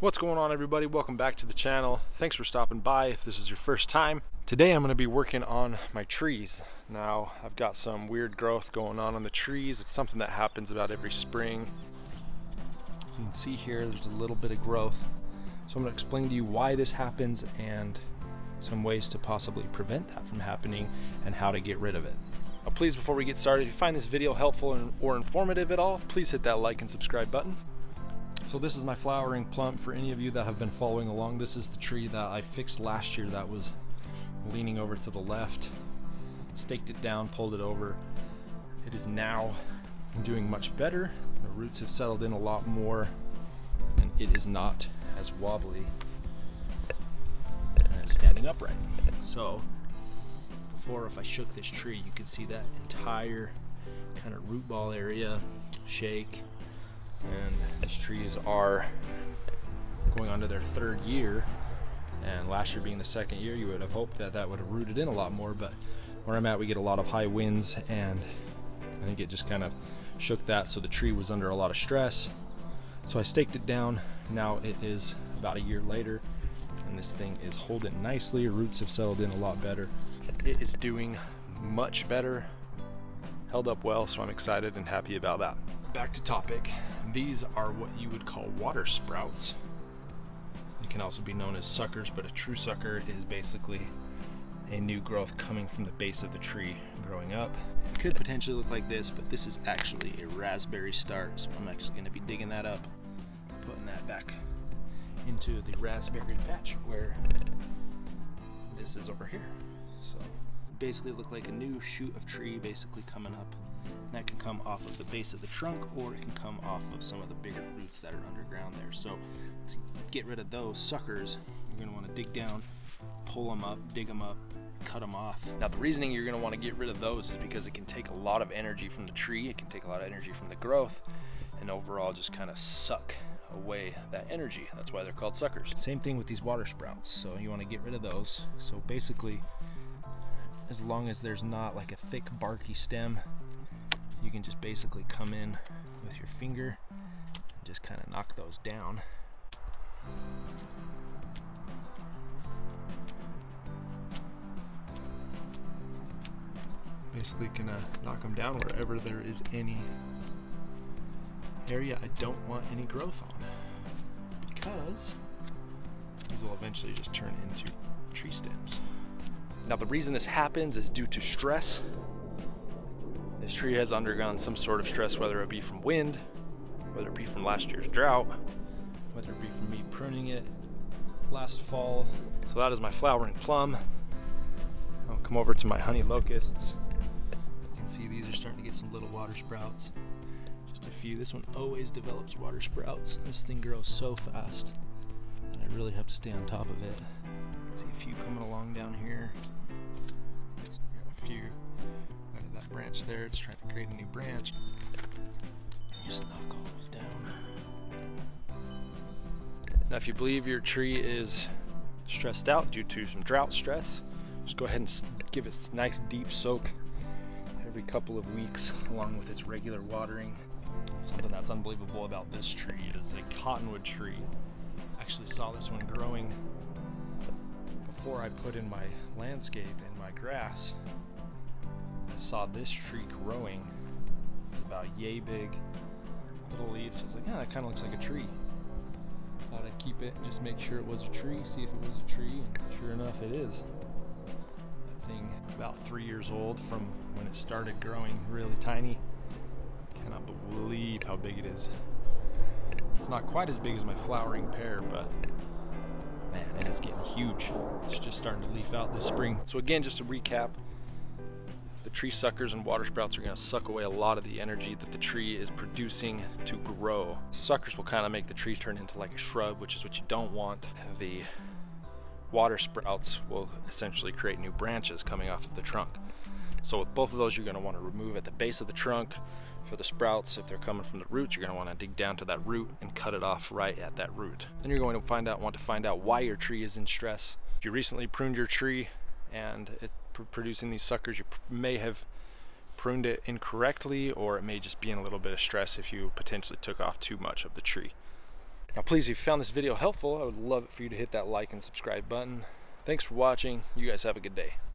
What's going on, everybody? Welcome back to the channel. Thanks for stopping by if this is your first time. Today I'm going to be working on my trees. Now I've got some weird growth going on the trees. It's something that happens about every spring. So you can see here there's a little bit of growth. So I'm going to explain to you why this happens and some ways to possibly prevent that from happening and how to get rid of it. Now, please, before we get started, if you find this video helpful or informative at all, please hit that like and subscribe button. So this is my flowering plum. For any of you that have been following along, this is the tree that I fixed last year that was leaning over to the left. Staked it down, pulled it over. It is now doing much better. The roots have settled in a lot more and it is not as wobbly and it's standing upright. So before, if I shook this tree, you could see that entire kind of root ball area shake. And these trees are going on to their third year, and last year being the second year, you would have hoped that that would have rooted in a lot more, but where I'm at, we get a lot of high winds, and I think it just kind of shook that, so the tree was under a lot of stress. So I staked it down. Now it is about a year later, and this thing is holding nicely. Roots have settled in a lot better. It is doing much better, held up well, so I'm excited and happy about that. Back to topic. These are what you would call water sprouts. They can also be known as suckers, but a true sucker is basically a new growth coming from the base of the tree growing up. It could potentially look like this, but this is actually a raspberry start, so I'm actually going to be digging that up, putting that back into the raspberry patch where this is over here. So basically look like a new shoot of tree basically coming up. And that can come off of the base of the trunk, or it can come off of some of the bigger roots that are underground there. So to get rid of those suckers, you're going to want to dig down, pull them up, dig them up, cut them off. Now the reasoning you're going to want to get rid of those is because it can take a lot of energy from the tree, it can take a lot of energy from the growth, and overall just kind of suck away that energy. That's why they're called suckers. Same thing with these water sprouts, so you want to get rid of those. So basically, as long as there's not like a thick barky stem, you can just basically come in with your finger and just kind of knock those down. Basically gonna knock them down wherever there is any area I don't want any growth on, because these will eventually just turn into tree stems. Now the reason this happens is due to stress. This tree has undergone some sort of stress, whether it be from wind, whether it be from last year's drought, whether it be from me pruning it last fall. So that is my flowering plum. I'll come over to my honey locusts. You can see these are starting to get some little water sprouts. Just a few. This one always develops water sprouts. This thing grows so fast, and I really have to stay on top of it. You can see a few coming along down here. Just got a few. That branch there, it's trying to create a new branch. Just knock all those down. Now if you believe your tree is stressed out due to some drought stress, just go ahead and give it a nice deep soak every couple of weeks along with its regular watering. Something that's unbelievable about this tree is a cottonwood tree. I actually saw this one growing before I put in my landscape and my grass. I saw this tree growing. It's about yay big, little leaves. I was like, yeah, that kind of looks like a tree. Thought I'd keep it and just make sure it was a tree, see if it was a tree, and sure enough it is. That thing about 3 years old from when it started growing really tiny. Cannot believe how big it is. It's not quite as big as my flowering pear, but man, it is getting huge. It's just starting to leaf out this spring. So again, just to recap, the tree suckers and water sprouts are going to suck away a lot of the energy that the tree is producing to grow. Suckers will kind of make the tree turn into like a shrub, which is what you don't want. The water sprouts will essentially create new branches coming off of the trunk. So with both of those, you're going to want to remove at the base of the trunk. For the sprouts, if they're coming from the roots, you're going to want to dig down to that root and cut it off right at that root. Then you're going to want to find out why your tree is in stress. If you recently pruned your tree and it's producing these suckers, you may have pruned it incorrectly, or it may just be in a little bit of stress if you potentially took off too much of the tree. Now please, if you found this video helpful, I would love it for you to hit that like and subscribe button. Thanks for watching. You guys have a good day.